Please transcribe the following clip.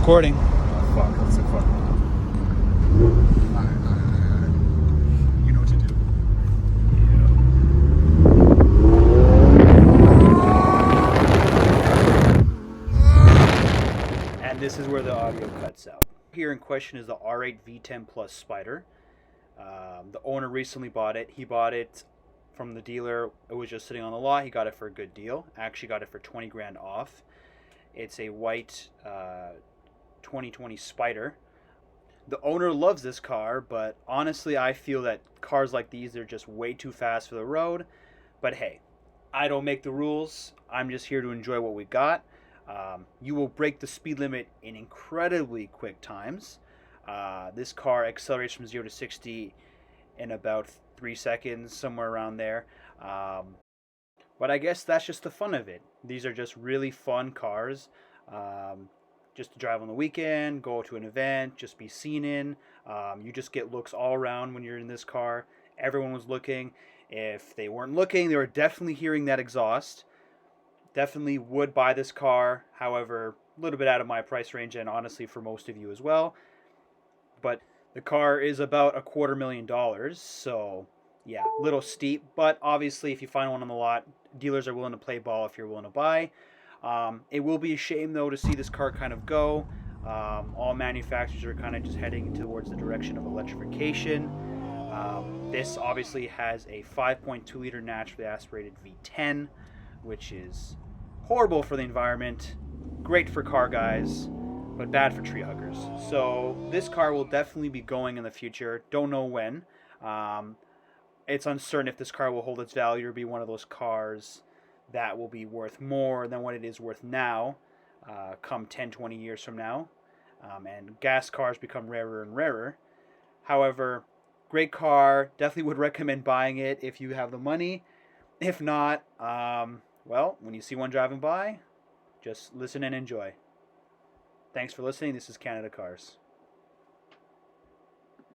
recording. Oh, fuck. That's so fuck. You know what to do. And this is where the audio cuts out. Here in question is the R8 V10 Plus Spider. The owner recently bought it. He bought it from the dealer. It was just sitting on the lot. He got it for a good deal. Actually got it for 20 grand off. It's a white 2020 Spider. The owner loves this car, but honestly I feel that cars like these are just way too fast for the road. But hey, I don't make the rules. I'm just here to enjoy what we got. You will break the speed limit in incredibly quick times. This car accelerates from 0 to 60 in about 3 seconds, somewhere around there. But I guess that's just the fun of it. These are just really fun cars. Just to drive on the weekend, go to an event, just be seen in. You just get looks all around when you're in this car. Everyone was looking. If they weren't looking, they were definitely hearing that exhaust. Definitely would buy this car. However, a little bit out of my price range, and honestly for most of you as well. But the car is about $250,000, so yeah, a little steep. But obviously, if you find one on the lot, dealers are willing to play ball if you're willing to buy. It will be a shame though to see this car kind of go. All manufacturers are kind of just heading towards the direction of electrification. This obviously has a 5.2 liter naturally aspirated V10, which is horrible for the environment, great for car guys, but bad for tree huggers. So this car will definitely be going in the future. Don't know when. It's uncertain if this car will hold its value or be one of those cars that will be worth more than what it is worth now, come 10, 20 years from now. And gas cars become rarer and rarer. However, great car. Definitely would recommend buying it if you have the money. If not, well, when you see one driving by, just listen and enjoy. Thanks for listening. This is Canada Cars.